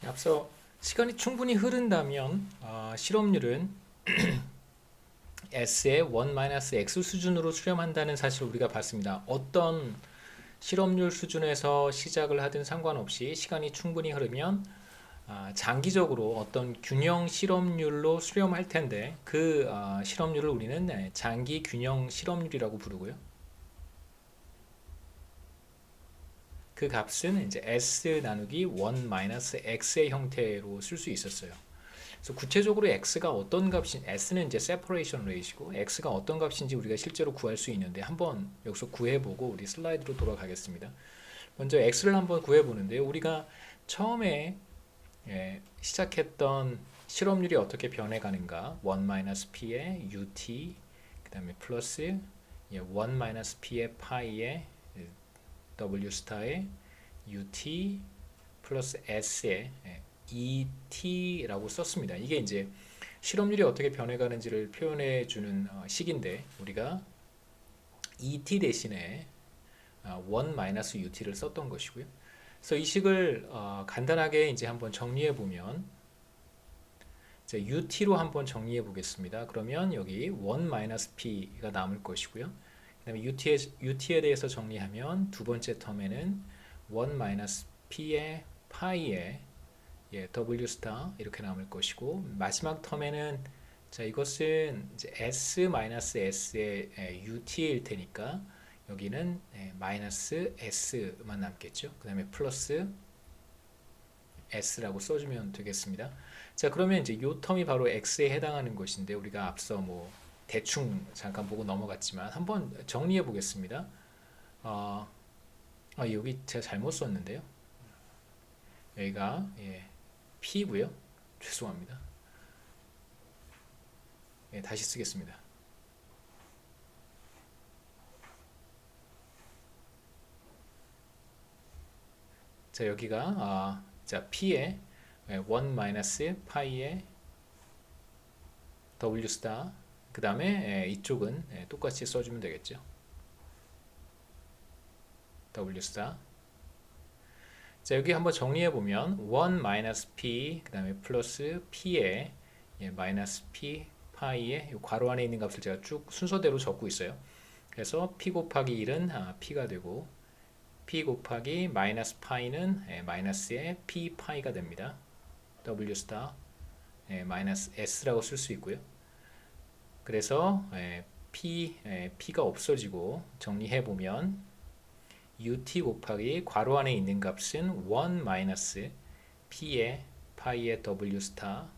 앞서 시간이 충분히 흐른다면 실업률은 S의 1-X 수준으로 수렴한다는 사실을 우리가 봤습니다. 어떤 실업률 수준에서 시작을 하든 상관없이 시간이 충분히 흐르면 장기적으로 어떤 균형 실업률로 수렴할 텐데 그 실업률을 우리는 장기 균형 실업률이라고 부르고요. 그 값은 이제 S 나누기 1-X의 형태로 쓸 수 있었어요. 그래서 구체적으로 x가 어떤 값인 s는 이제 separation rate이고 x가 어떤 값인지 우리가 실제로 구할 수 있는데 한번 여기서 구해보고 우리 슬라이드로 돌아가겠습니다. 먼저 x를 한번 구해보는데요. 우리가 처음에 시작했던 실업률이 어떻게 변해가는가 1-p의 ut 그 다음에 플러스 1-p의 파이의 w 스타의 ut 플러스 s의 ET라고 썼습니다. 이게 이제 실업률이 어떻게 변해가는지를 표현해주는 식인데 우리가 ET 대신에 1-UT를 썼던 것이고요. 그래서 이 식을 간단하게 이제 한번 정리해 보면 UT로 한번 정리해 보겠습니다. 그러면 여기 1-P가 남을 것이고요. 그 다음에 UT에 대해서 정리하면 두 번째 텀에는 1-P의 파이의 W 스타 이렇게 남을 것이고 마지막 텀에는 자 이것은 이제 S-S의 UT일 테니까 여기는 마이너스 S만 남겠죠. 그 다음에 플러스 S라고 써주면 되겠습니다. 자 그러면 이제 이 텀이 바로 X에 해당하는 것인데 우리가 앞서 뭐 대충 잠깐 보고 넘어갔지만 한번 정리해 보겠습니다. 여기 제가 잘못 썼는데요. 여기가 P고요. 죄송합니다. 다시 쓰겠습니다. 자 여기가 자 P의 1-파이의 W 스타 그 다음에 이쪽은 똑같이 써주면 되겠죠. W 스타 자 여기 한번 정리해 보면 1-p 그 다음에 플러스 p의 마이너스 p 파이의 괄호 안에 있는 값을 제가 쭉 순서대로 적고 있어요. 그래서 p 곱하기 1은 p가 되고 p 곱하기 마이너스 파이는 마이너스의 p 파이가 됩니다. w 스타 마이너스 s라고 쓸 수 있고요. 그래서 p가 없어지고 정리해 보면 ut 곱하기 괄호 안에 있는 값은 1 p의 파이의 w 스타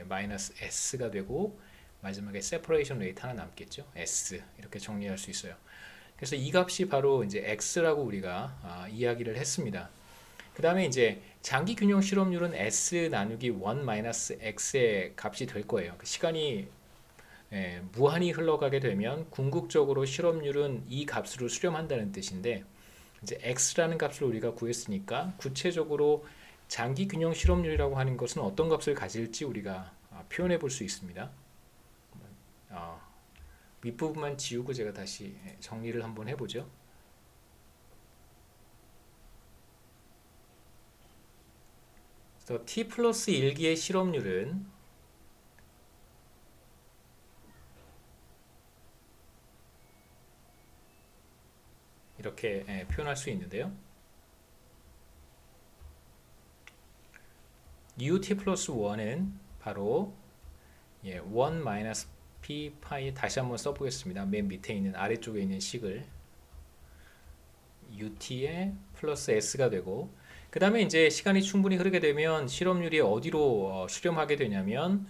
마이너스 s가 되고 마지막에 separation rate 하나 남겠죠. s 이렇게 정리할 수 있어요. 그래서 이 값이 바로 이제 x라고 우리가 이야기를 했습니다. 그 다음에 이제 장기 균형 실업률은 s 나누기 1-x의 값이 될 거예요. 시간이 무한히 흘러가게 되면 궁극적으로 실업률은 이 값으로 수렴한다는 뜻인데 이제 x라는 값을 우리가 구했으니까 구체적으로 장기 균형 실업률이라고 하는 것은 어떤 값을 가질지 우리가 표현해 볼 수 있습니다. 윗부분만 지우고 제가 다시 정리를 한번 해보죠. 그래서 t 플러스 1기의 실업률은 이렇게 표현할 수 있는데요. ut 플러스 1은 바로 1-p 파이 다시 한번 써보겠습니다. 맨 밑에 있는 아래쪽에 있는 식을 ut의 플러스 s가 되고 그 다음에 이제 시간이 충분히 흐르게 되면 실업률이 어디로 수렴하게 되냐면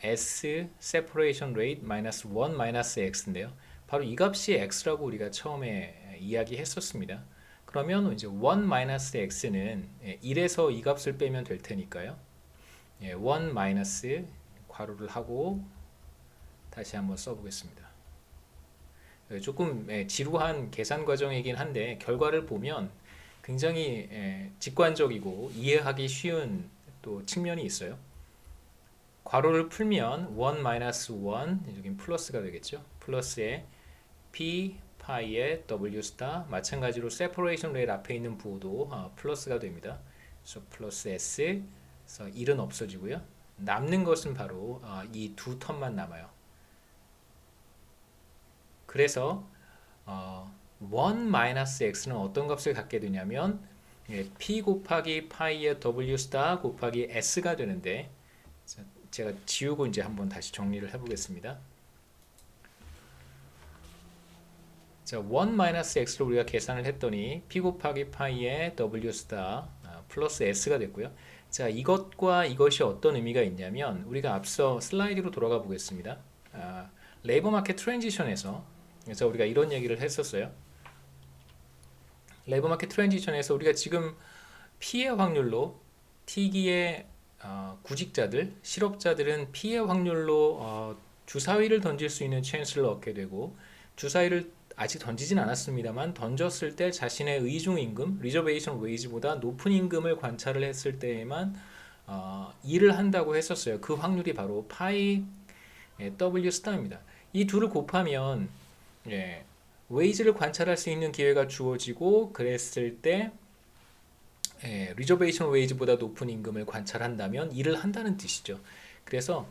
s separation rate 마이너스 1 마이너스 x인데요. 바로 이 값이 x라고 우리가 처음에 이야기했었습니다. 그러면 이제 1 마이너스 x는 1에서 이 값을 빼면 될 테니까요. 1 마이너스 괄호를 하고 다시 한번 써보겠습니다. 조금 지루한 계산 과정이긴 한데 결과를 보면 굉장히 직관적이고 이해하기 쉬운 또 측면이 있어요. 괄호를 풀면 1-1 여긴 플러스가 되겠죠. 플러스에 p 파이의 w 스타 마찬가지로 separation rate 앞에 있는 부호도 플러스가 됩니다. 그래서 플러스 s 그래서 1은 없어지고요. 남는 것은 바로 이 두 텀만 남아요. 그래서 1-x는 어떤 값을 갖게 되냐면 p 곱하기 파이의 w 스타 곱하기 s가 되는데, 제가 지우고 이제 한번 다시 정리를 해보겠습니다. 자, 1-x를 우리가 계산을 했더니 p 곱하기 파이의 w 스타 플러스 s가 됐고요. 자, 이것과 이것이 어떤 의미가 있냐면, 우리가 앞서 슬라이드로 돌아가 보겠습니다. 레이버 마켓 트랜지션에서, 그래서 우리가 이런 얘기를 했었어요. 레이버 마켓 트랜지션에서 우리가 지금 피해 확률로 T기의 구직자들, 실업자들은 피해 확률로 주사위를 던질 수 있는 찬스를 얻게 되고, 주사위를 아직 던지진 않았습니다만 던졌을 때 자신의 의중 임금, 리저베이션 웨이지보다 높은 임금을 관찰을 했을 때에만 일을 한다고 했었어요. 그 확률이 바로 파이 W 스타입니다. 이 둘을 곱하면 웨이지를 관찰할 수 있는 기회가 주어지고, 그랬을 때 리저베이션 웨이지보다 높은 임금을 관찰한다면 일을 한다는 뜻이죠. 그래서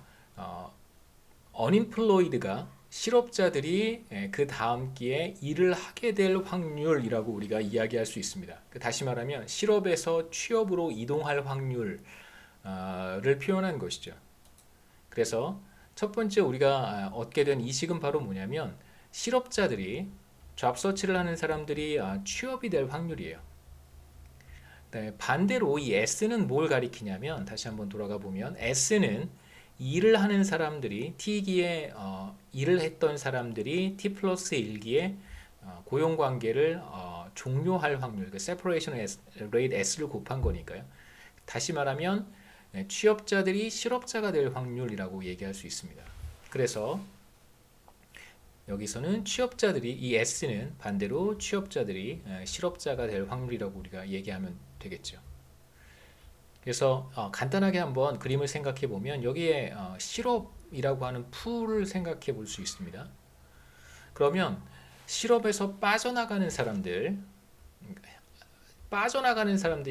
unemployed가 실업자들이 그 다음 기에 일을 하게 될 확률이라고 우리가 이야기할 수 있습니다. 다시 말하면 실업에서 취업으로 이동할 확률을 표현한 것이죠. 그래서 첫 번째 우리가 얻게 된 이식은 바로 뭐냐면, 실업자들이 잡서치를 하는 사람들이 취업이 될 확률이에요. 반대로 이 S는 뭘 가리키냐면, 다시 한번 돌아가 보면 S는 일을 하는 사람들이 T기에 일을 했던 사람들이 T 플러스 1기에 고용관계를 종료할 확률, 그 separation rate S를 곱한 거니까요. 다시 말하면 취업자들이 실업자가 될 확률이라고 얘기할 수 있습니다. 그래서 여기서는 취업자들이, 이 S는 반대로 취업자들이 실업자가 될 확률이라고 우리가 얘기하면 되겠죠. 그래서 간단하게 한번 그림을 생각해 보면, 여기에 실업이라고 하는 풀을 생각해 볼 수 있습니다. 그러면 실업에서 빠져나가는 사람들이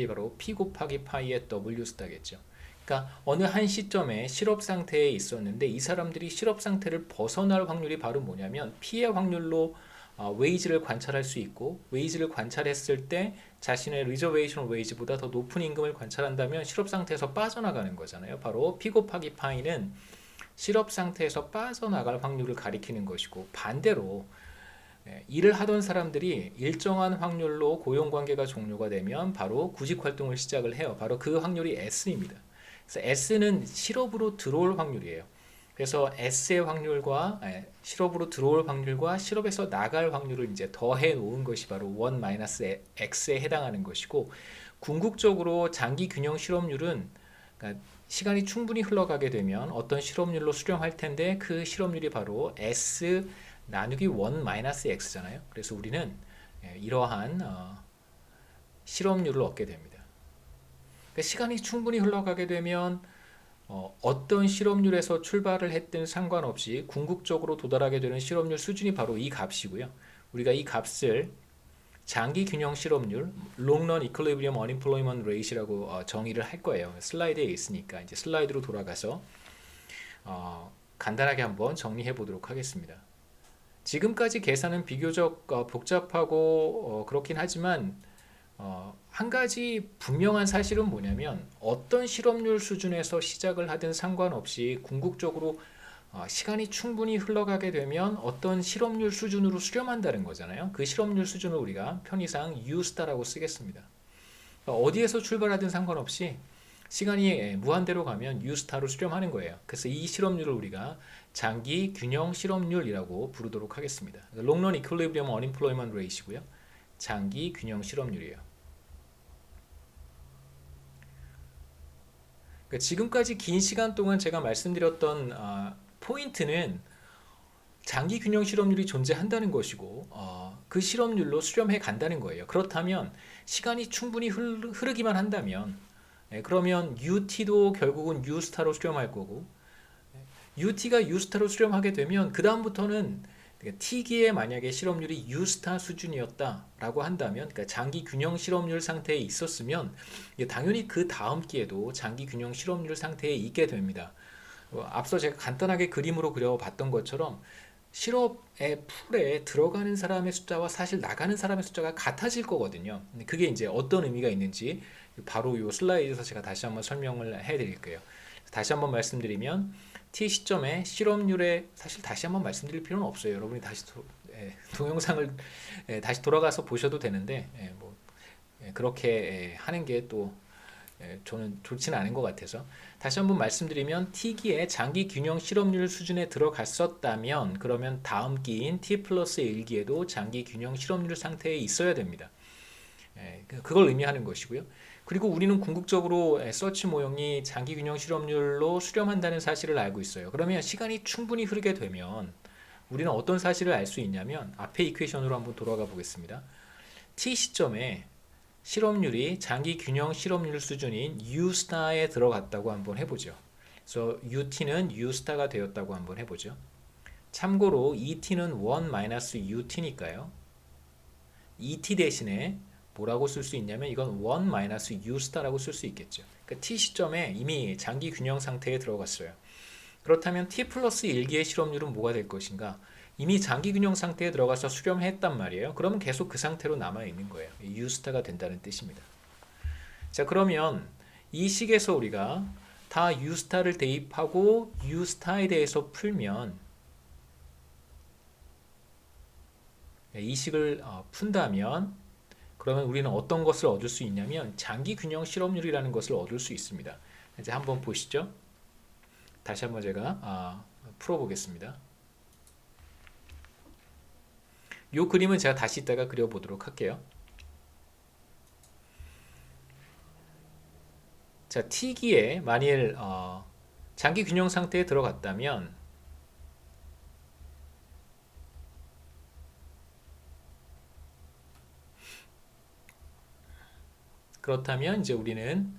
바로 P 곱하기 파이의 W 스타겠죠. 그러니까 어느 한 시점에 실업 상태에 있었는데, 이 사람들이 실업 상태를 벗어날 확률이 바로 뭐냐면, P의 확률로 웨이지를 관찰할 수 있고, 웨이지를 관찰했을 때 자신의 리저베이션 웨이지보다 더 높은 임금을 관찰한다면 실업 상태에서 빠져나가는 거잖아요. 바로 P 곱하기 파이는 실업 상태에서 빠져나갈 확률을 가리키는 것이고, 반대로 일을 하던 사람들이 일정한 확률로 고용관계가 종료가 되면 바로 구직활동을 시작을 해요. 바로 그 확률이 S입니다. 그래서 S는 실업으로 들어올 확률이에요. 그래서 S의 확률과 실업으로 들어올 확률과 실업에서 나갈 확률을 이제 더해 놓은 것이 바로 1-x에 해당하는 것이고, 궁극적으로 장기 균형 실업률은, 그러니까 시간이 충분히 흘러가게 되면 어떤 실업률로 수렴할 텐데, 그 실업률이 바로 S 나누기 1-x잖아요. 그래서 우리는 이러한 실업률을 얻게 됩니다. 그러니까 시간이 충분히 흘러가게 되면 어떤 실업률에서 출발을 했든 상관없이 궁극적으로 도달하게 되는 실업률 수준이 바로 이 값이고요. 우리가 이 값을 장기 균형 실업률, Long Run Equilibrium Unemployment Rate이라고 정의를 할 거예요. 슬라이드에 있으니까 이제 슬라이드로 돌아가서 간단하게 한번 정리해 보도록 하겠습니다. 지금까지 계산은 비교적 복잡하고 그렇긴 하지만 한 가지 분명한 사실은 뭐냐면, 어떤 실업률 수준에서 시작을 하든 상관없이 궁극적으로 시간이 충분히 흘러가게 되면 어떤 실업률 수준으로 수렴한다는 거잖아요. 그 실업률 수준을 우리가 편의상 U스타라고 쓰겠습니다. 어디에서 출발하든 상관없이 시간이 무한대로 가면 U스타로 수렴하는 거예요. 그래서 이 실업률을 우리가 장기 균형 실업률이라고 부르도록 하겠습니다. Long Run Equilibrium Unemployment Rate이고요. 장기 균형 실업률이에요. 지금까지 긴 시간 동안 제가 말씀드렸던 포인트는 장기 균형 실업률이 존재한다는 것이고, 그 실업률로 수렴해 간다는 거예요. 그렇다면 시간이 충분히 흐르기만 한다면, 그러면 UT도 결국은 U스타로 수렴할 거고, UT가 U스타로 수렴하게 되면 그 다음부터는 그러니까 T기에 만약에 실업률이 U 스타 수준이었다라고 한다면, 그러니까 장기 균형 실업률 상태에 있었으면 당연히 그 다음 기에도 장기 균형 실업률 상태에 있게 됩니다. 앞서 제가 간단하게 그림으로 그려봤던 것처럼 실업의 풀에 들어가는 사람의 숫자와 사실 나가는 사람의 숫자가 같아질 거거든요. 그게 이제 어떤 의미가 있는지 바로 이 슬라이드에서 제가 다시 한번 설명을 해드릴게요. 다시 한번 말씀드리면 T 시점에 실업률에 사실 다시 한번 말씀드릴 필요는 없어요. 여러분이 다시 동영상을 다시 돌아가서 보셔도 되는데 그렇게 하는 게 또 저는 좋지는 않은 것 같아서 다시 한번 말씀드리면 T기에 장기 균형 실업률 수준에 들어갔었다면 그러면 다음 기인 T 플러스 1기에도 장기 균형 실업률 상태에 있어야 됩니다. 그걸 의미하는 것이고요. 그리고 우리는 궁극적으로 서치 모형이 장기 균형 실업률로 수렴한다는 사실을 알고 있어요. 그러면 시간이 충분히 흐르게 되면 우리는 어떤 사실을 알 수 있냐면 앞에 이퀘이션으로 한번 돌아가 보겠습니다. T 시점에 실업률이 장기 균형 실업률 수준인 U 스타에 들어갔다고 한번 해보죠. 그래서 UT는 U 스타가 되었다고 한번 해보죠. 참고로 ET는 1-UT니까요. ET 대신에 뭐라고 쓸 수 있냐면 이건 1-U 스타라고 쓸 수 있겠죠. 그러니까 T 시점에 이미 장기 균형 상태에 들어갔어요. 그렇다면 T 플러스 1기의 실업률은 뭐가 될 것인가? 이미 장기 균형 상태에 들어가서 수렴했단 말이에요. 그러면 계속 그 상태로 남아 있는 거예요. U 스타가 된다는 뜻입니다. 자, 그러면 이 식에서 우리가 다 U 스타를 대입하고 U 스타에 대해서 풀면 이 식을 푼다면 그러면 우리는 어떤 것을 얻을 수 있냐면 장기 균형 실업률이라는 것을 얻을 수 있습니다. 이제 한번 보시죠. 다시 한번 제가 풀어보겠습니다. 이 그림은 제가 다시 이따가 그려보도록 할게요. 자, T기에 만일 장기 균형 상태에 들어갔다면 그렇다면 이제 우리는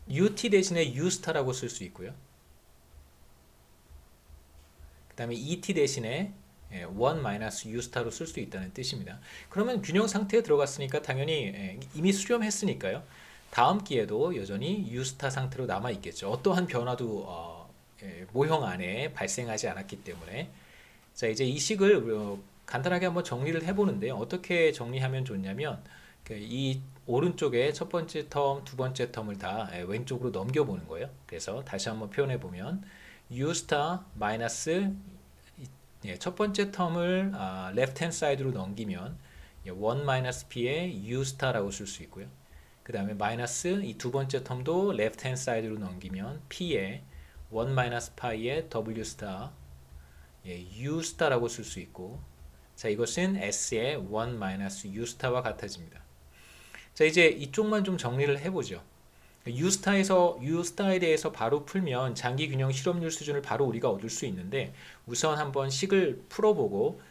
UT 대신에 U스타라고 쓸 수 있고요. 그 다음에 ET 대신에 1-U스타로 쓸 수 있다는 뜻입니다. 그러면 균형 상태에 들어갔으니까 당연히 이미 수렴했으니까요. 다음 기에도 여전히 U스타 상태로 남아 있겠죠. 어떠한 변화도 모형 안에 발생하지 않았기 때문에. 자, 이제 이 식을 간단하게 한번 정리를 해보는데요. 어떻게 정리하면 좋냐면 이 오른쪽에 첫 번째 텀, 두 번째 텀을 다 왼쪽으로 넘겨보는 거예요. 그래서 다시 한번 표현해 보면 U 스타 마이너스 첫 번째 텀을 left hand side로 넘기면 1 마이너스 p의 U 스타라고 쓸 수 있고요. 그 다음에 마이너스 이 두 번째 텀도 left hand side로 넘기면 p의 1 마이너스 파이의 W 스타 U 스타라고 쓸 수 있고 자, 이것은 S의 1 마이너스 U 스타와 같아집니다. 자, 이제 이쪽만 좀 정리를 해보죠. U스타에 대해서 바로 풀면 장기 균형 실업률 수준을 바로 우리가 얻을 수 있는데 우선 한번 식을 풀어보고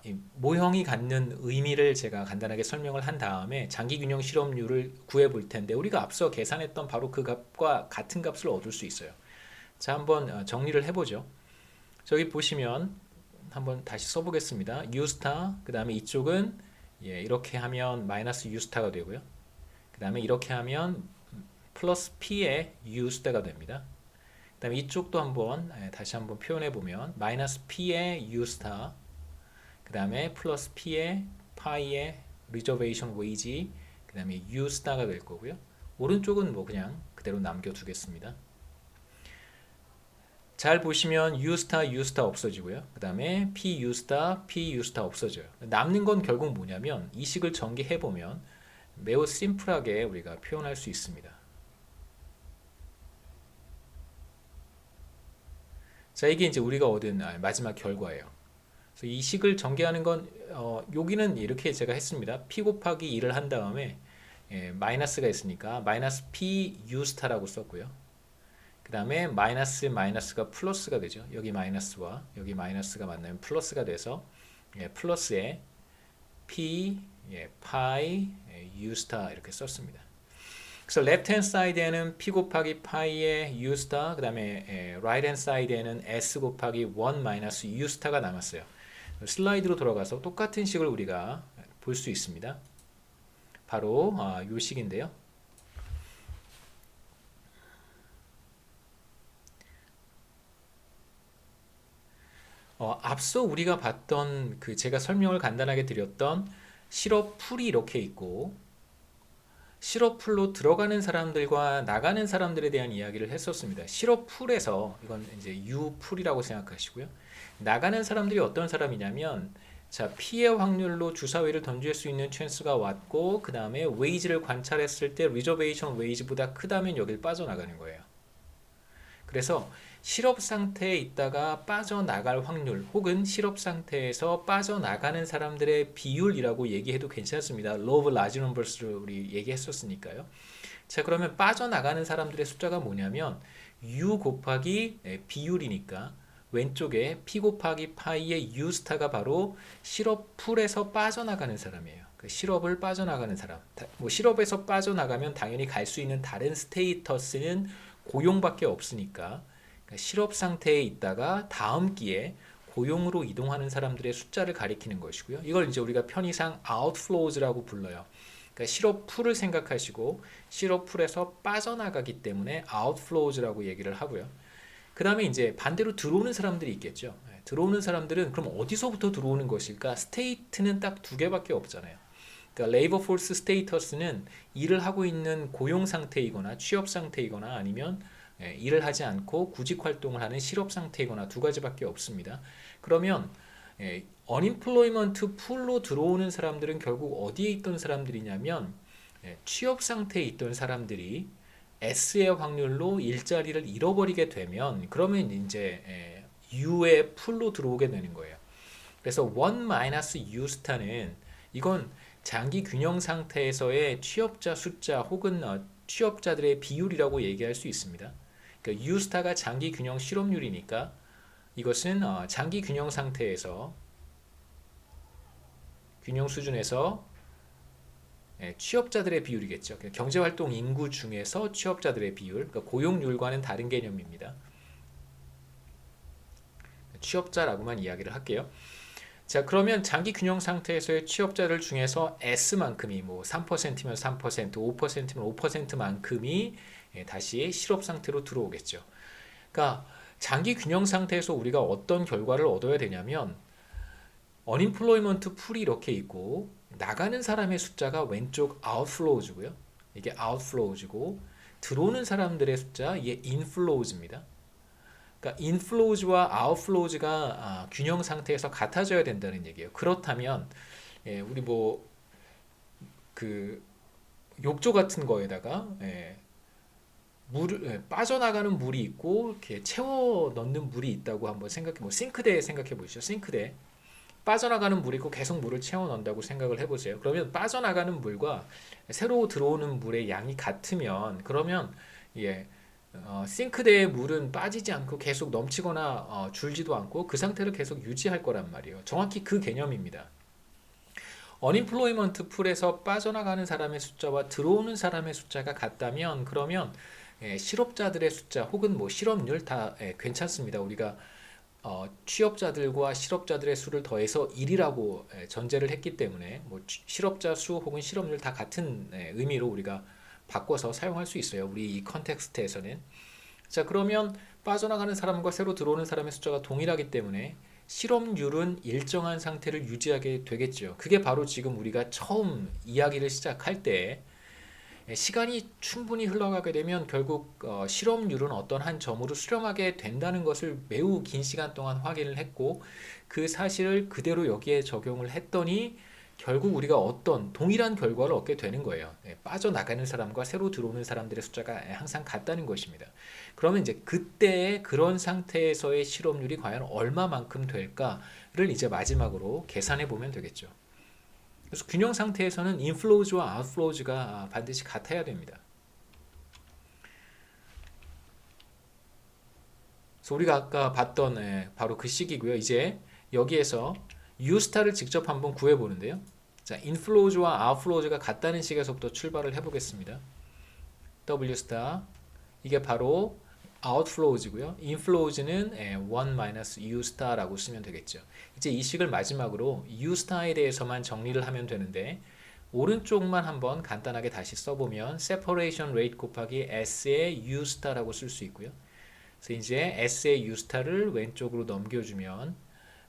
이 모형이 갖는 의미를 제가 간단하게 설명을 한 다음에 장기 균형 실업률을 구해 볼 텐데 우리가 앞서 계산했던 바로 그 값과 같은 값을 얻을 수 있어요. 자, 한번 정리를 해보죠. 저기 보시면 한번 다시 써보겠습니다. U스타 그 다음에 이쪽은 이렇게 하면 마이너스 U스타가 되고요. 그 다음에 이렇게 하면 플러스 P의 U스타가 됩니다. 그 다음에 이쪽도 한번 다시 한번 표현해 보면 마이너스 P의 U스타 그 다음에 플러스 P의 파이의 리저베이션 웨이지 그 다음에 U스타가 될 거고요. 오른쪽은 뭐 그냥 그대로 남겨두겠습니다. 잘 보시면 U스타, U스타 없어지고요. 그 다음에 P U스타, P U스타 없어져요. 남는 건 결국 뭐냐면 이 식을 전개해 보면 매우 심플하게 우리가 표현할 수 있습니다. 자, 이게 이제 우리가 얻은 마지막 결과예요. 그래서 이 식을 전개하는 건 여기는 이렇게 제가 했습니다. P 곱하기 2를 한 다음에 마이너스가 있으니까 마이너스 P U스타라고 썼고요. 그 다음에 마이너스가 플러스가 되죠. 여기 마이너스와 여기 마이너스가 만나면 플러스가 돼서 플러스에 P 파이 U 스타 이렇게 썼습니다. 그래서 left hand side에는 p 곱하기 파이의 u 스타, 그 다음에 right hand side에는 s 곱하기 1 마이너스 u 스타가 남았어요. 슬라이드로 돌아가서 똑같은 식을 우리가 볼 수 있습니다. 바로 이 식인데요. 앞서 우리가 봤던 그 제가 설명을 간단하게 드렸던 시럽 풀이 이렇게 있고 시럽 풀로 들어가는 사람들과 나가는 사람들에 대한 이야기를 했었습니다. 시럽 풀에서 이건 이제 U 풀이라고 생각하시고요. 나가는 사람들이 어떤 사람이냐면 자, P의 확률로 주사위를 던질 수 있는 찬스가 왔고 그 다음에 웨이지를 관찰했을 때 리저베이션 웨이지보다 크다면 여길 빠져나가는 거예요. 그래서 실업 상태에 있다가 빠져나갈 확률 혹은 실업 상태에서 빠져나가는 사람들의 비율이라고 얘기해도 괜찮습니다. Law of large numbers를 우리 얘기했었으니까요. 자, 그러면 빠져나가는 사람들의 숫자가 뭐냐면 U 곱하기 비율이니까 왼쪽에 P 곱하기 파이의 U 스타가 바로 실업 풀에서 빠져나가는 사람이에요. 그 실업을 빠져나가는 사람. 뭐 실업에서 빠져나가면 당연히 갈 수 있는 다른 스테이터스는 고용밖에 없으니까 실업 상태에 있다가 다음 기에 고용으로 이동하는 사람들의 숫자를 가리키는 것이고요. 이걸 이제 우리가 편의상 outflows라고 불러요. 그러니까 실업 풀을 생각하시고 실업 풀에서 빠져나가기 때문에 outflows라고 얘기를 하고요. 그 다음에 이제 반대로 들어오는 사람들이 있겠죠. 들어오는 사람들은 그럼 어디서부터 들어오는 것일까? 스테이트는 딱 두 개밖에 없잖아요. 그러니까 labor force status는 일을 하고 있는 고용 상태이거나 취업 상태이거나 아니면 일을 하지 않고 구직 활동을 하는 실업 상태이거나 두 가지밖에 없습니다. 그러면 unemployment pool로 들어오는 사람들은 결국 어디에 있던 사람들이냐면 취업 상태에 있던 사람들이 S의 확률로 일자리를 잃어버리게 되면 그러면 이제 U의 풀로 들어오게 되는 거예요. 그래서 1 U 스타는 이건 장기 균형 상태에서의 취업자 숫자 혹은 취업자들의 비율이라고 얘기할 수 있습니다. 그러니까 U 스타가 장기 균형 실업률이니까 이것은 장기 균형 상태에서 균형 수준에서 취업자들의 비율이겠죠. 경제활동 인구 중에서 취업자들의 비율, 그러니까 고용률과는 다른 개념입니다. 취업자라고만 이야기를 할게요. 자, 그러면 장기 균형 상태에서의 취업자들 중에서 S만큼이 뭐 3%면 3%, 5%면 5%만큼이 다시 실업 상태로 들어오겠죠. 그러니까 장기 균형 상태에서 우리가 어떤 결과를 얻어야 되냐면 unemployment 풀이 이렇게 있고 나가는 사람의 숫자가 왼쪽 outflows고요. 이게 outflows고 들어오는 사람들의 숫자 이게 inflows입니다. 그러니까 inflows와 outflows가 균형 상태에서 같아져야 된다는 얘기예요. 그렇다면 우리 뭐 그 욕조 같은 거에다가 물 빠져나가는 물이 있고 이렇게 채워 넣는 물이 있다고 한번 생각해 뭐 싱크대 생각해 보시죠. 싱크대 빠져나가는 물이 있고 계속 물을 채워 넣는다고 생각을 해보세요. 그러면 빠져나가는 물과 새로 들어오는 물의 양이 같으면 그러면 싱크대의 물은 빠지지 않고 계속 넘치거나 줄지도 않고 그 상태를 계속 유지할 거란 말이에요. 정확히 그 개념입니다. unemployment 풀에서 빠져나가는 사람의 숫자와 들어오는 사람의 숫자가 같다면 그러면 실업자들의 숫자 혹은 뭐 실업률 다 괜찮습니다. 우리가 취업자들과 실업자들의 수를 더해서 1이라고 전제를 했기 때문에 뭐 실업자 수 혹은 실업률 다 같은 의미로 우리가 바꿔서 사용할 수 있어요. 우리 이 컨텍스트에서는. 자, 그러면 빠져나가는 사람과 새로 들어오는 사람의 숫자가 동일하기 때문에 실업률은 일정한 상태를 유지하게 되겠죠. 그게 바로 지금 우리가 처음 이야기를 시작할 때 시간이 충분히 흘러가게 되면 결국 실업률은 어떤 한 점으로 수렴하게 된다는 것을 매우 긴 시간 동안 확인을 했고 그 사실을 그대로 여기에 적용을 했더니 결국 우리가 어떤 동일한 결과를 얻게 되는 거예요. 빠져나가는 사람과 새로 들어오는 사람들의 숫자가 항상 같다는 것입니다. 그러면 이제 그때의 그런 상태에서의 실업률이 과연 얼마만큼 될까를 이제 마지막으로 계산해 보면 되겠죠. 그래서 균형 상태에서는 인플로우즈와 아웃플로우즈가 반드시 같아야 됩니다. 그래서 우리가 아까 봤던 바로 그 식이고요. 이제 여기에서 U스타를 직접 한번 구해보는데요. 자, 인플로우즈와 아웃플로우즈가 같다는 식에서부터 출발을 해보겠습니다. W 스타 이게 바로 outflows고요. inflows는 1 U 스타라고 쓰면 되겠죠. 이제 이 식을 마지막으로 U 스타에 대해서만 정리를 하면 되는데 오른쪽만 한번 간단하게 다시 써보면 separation rate 곱하기 S의 U 스타라고 쓸 수 있고요. 그래서 이제 S의 U 스타를 왼쪽으로 넘겨주면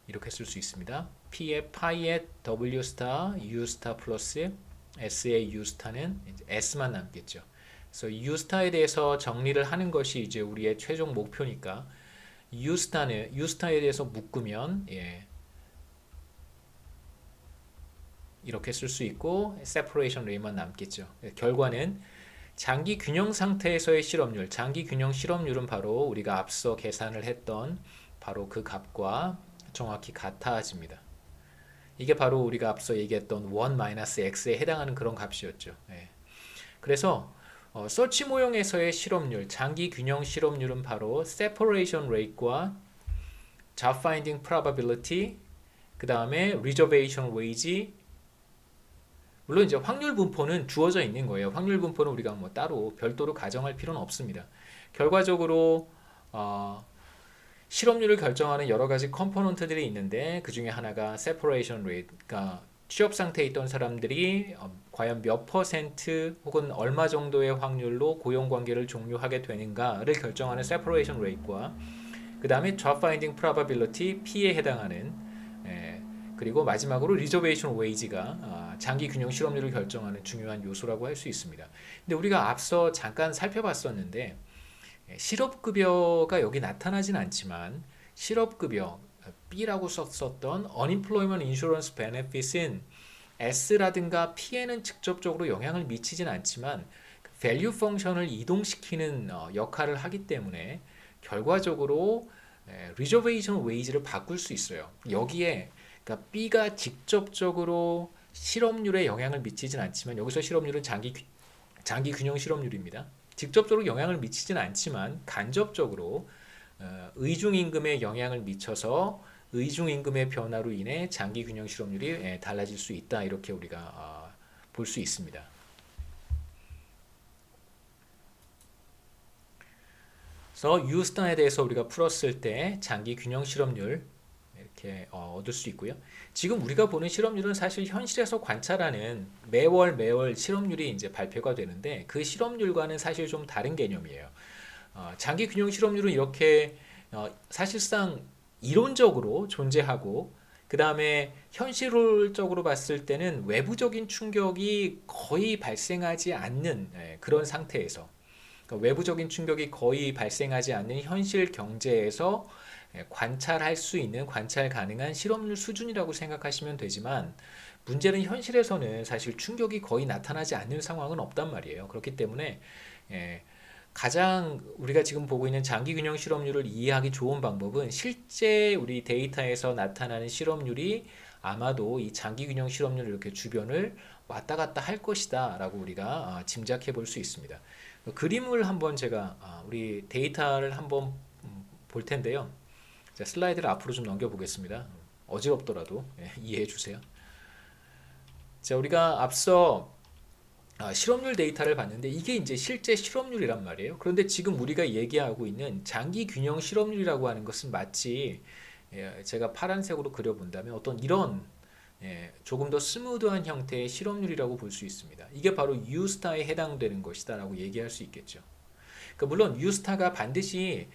이렇게 쓸 수 있습니다. P의 파이의 W 스타 U 스타 플러스 S의 U 스타는 S만 남겠죠. 그래서 U 스타에 대해서 정리를 하는 것이 이제 우리의 최종 목표니까 U 스타에 대해서 묶으면 이렇게 쓸 수 있고 separation rate만 남겠죠. 결과는 장기 균형 상태에서의 실업률, 장기 균형 실업률은 바로 우리가 앞서 계산을 했던 바로 그 값과 정확히 같아집니다. 이게 바로 우리가 앞서 얘기했던 1-x에 해당하는 그런 값이었죠. 그래서 서치 모형에서의 실업률, 장기 균형 실업률은 바로 separation rate과 job finding probability, 그 다음에 reservation wage. 물론 이제 확률 분포는 주어져 있는 거예요. 확률 분포는 우리가 뭐 따로 별도로 가정할 필요는 없습니다. 결과적으로 실업률을 결정하는 여러 가지 컴포넌트들이 있는데 그 중에 하나가 separation rate, 그러니까 취업 상태에 있던 사람들이 과연 몇 퍼센트 혹은 얼마 정도의 확률로 고용 관계를 종료하게 되는가를 결정하는 separation rate과 그 다음에 job finding probability P에 해당하는 그리고 마지막으로 reservation wage가 장기 균형 실업률을 결정하는 중요한 요소라고 할 수 있습니다. 근데 우리가 앞서 잠깐 살펴봤었는데 실업급여가 여기 나타나진 않지만 실업급여 B라고 썼었던 Unemployment Insurance Benefits은 S라든가 P에는 직접적으로 영향을 미치진 않지만 value 펑션을 이동시키는 역할을 하기 때문에 결과적으로 reservation wage를 바꿀 수 있어요. 여기에 그러니까 B가 직접적으로 실업률에 영향을 미치진 않지만 여기서 실업률은 장기 균형 실업률입니다. 직접적으로 영향을 미치진 않지만 간접적으로 의중임금에 영향을 미쳐서 의중임금의 변화로 인해 장기 균형 실업률이 달라질 수 있다. 이렇게 우리가 볼 수 있습니다. 그래서 U-스타에 대해서 우리가 풀었을 때 장기 균형 실업률 이렇게 얻을 수 있고요. 지금 우리가 보는 실업률은 사실 현실에서 관찰하는 매월 실업률이 이제 발표가 되는데 그 실업률과는 사실 좀 다른 개념이에요. 장기 균형 실업률은 이렇게 사실상 이론적으로 존재하고 그 다음에 현실적으로 봤을 때는 외부적인 충격이 거의 발생하지 않는 그런 상태에서 그러니까 외부적인 충격이 거의 발생하지 않는 현실 경제에서 관찰할 수 있는 관찰 가능한 실업률 수준이라고 생각하시면 되지만 문제는 현실에서는 사실 충격이 거의 나타나지 않는 상황은 없단 말이에요. 그렇기 때문에 가장 우리가 지금 보고 있는 장기 균형 실업률을 이해하기 좋은 방법은 실제 우리 데이터에서 나타나는 실업률이 아마도 이 장기 균형 실업률 이렇게 주변을 왔다 갔다 할 것이다 라고 우리가 짐작해 볼 수 있습니다. 그림을 한번 제가 우리 데이터를 한번 볼 텐데요. 자, 슬라이드를 앞으로 좀 넘겨 보겠습니다. 어지럽더라도 이해해 주세요. 자, 우리가 앞서 실업률 데이터를 봤는데 이게 이제 실제 실업률이란 말이에요. 그런데 지금 우리가 얘기하고 있는 장기 균형 실업률이라고 하는 것은 마치 제가 파란색으로 그려본다면 어떤 이런 조금 더 스무드한 형태의 실업률이라고 볼 수 있습니다. 이게 바로 U-스타에 해당되는 것이다 라고 얘기할 수 있겠죠. 그러니까 물론 U-스타가 반드시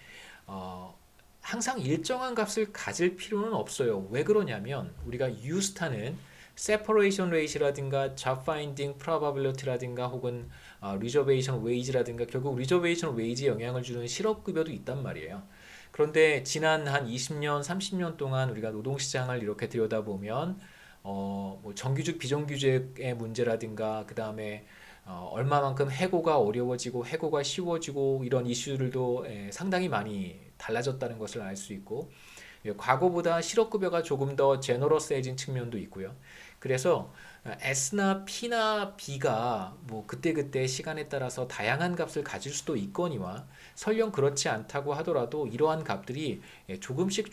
항상 일정한 값을 가질 필요는 없어요. 왜 그러냐면 우리가 U-스타는 separation rate라든가 job finding probability라든가 혹은 reservation wage라든가 결국 reservation wage에 영향을 주는 실업급여도 있단 말이에요. 그런데 지난 한 20년, 30년 동안 우리가 노동시장을 이렇게 들여다보면 뭐 정규직, 비정규직의 문제라든가 그 다음에 얼마만큼 해고가 어려워지고 해고가 쉬워지고 이런 이슈들도 상당히 많이 달라졌다는 것을 알 수 있고 과거보다 실업급여가 조금 더 제너러스해진 측면도 있고요. 그래서 S나 P나 B가 뭐 그때그때 시간에 따라서 다양한 값을 가질 수도 있거니와 설령 그렇지 않다고 하더라도 이러한 값들이 조금씩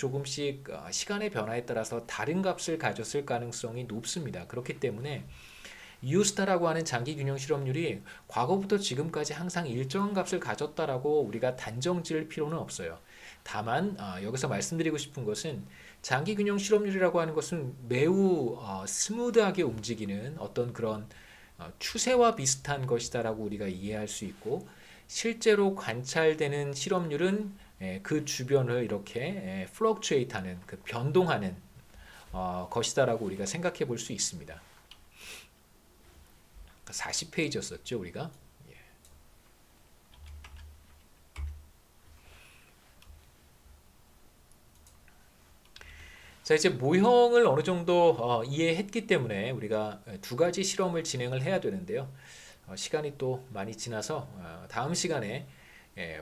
시간의 변화에 따라서 다른 값을 가졌을 가능성이 높습니다. 그렇기 때문에 U스타라고 하는 장기 균형 실업률이 과거부터 지금까지 항상 일정한 값을 가졌다라고 우리가 단정 지을 필요는 없어요. 다만 여기서 말씀드리고 싶은 것은 장기 균형 실업률이라고 하는 것은 매우 스무드하게 움직이는 어떤 그런 추세와 비슷한 것이다라고 우리가 이해할 수 있고, 실제로 관찰되는 실업률은 그 주변을 이렇게 플럭추에이트하는, 그 변동하는 것이다라고 우리가 생각해 볼 수 있습니다. 40페이지였었죠, 우리가. 예. 자, 이제 모형을 어느 정도 이해했기 때문에 우리가 두 가지 실험을 진행을 해야 되는데요. 시간이 또 많이 지나서 다음 시간에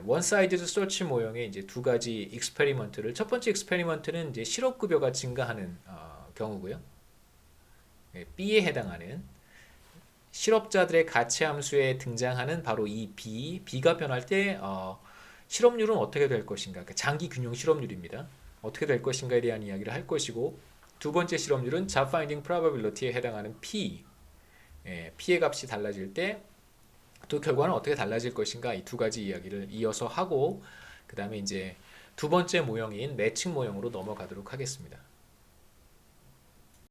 원사이드드 서치 모형의 이제 두 가지 익스페리먼트를, 첫 번째 익스페리먼트는 이제 실업급여가 증가하는 경우고요. B에 해당하는 실업자들의 가치 함수에 등장하는 바로 이 B가 변할 때 실업률은 어떻게 될 것인가, 그러니까 장기 균형 실업률입니다. 어떻게 될 것인가에 대한 이야기를 할 것이고, 두 번째 실업률은 Job Finding Probability에 해당하는 P의 값이 달라질 때 또 결과는 어떻게 달라질 것인가, 이 두 가지 이야기를 이어서 하고, 그 다음에 이제 두 번째 모형인 매칭 모형으로 넘어가도록 하겠습니다.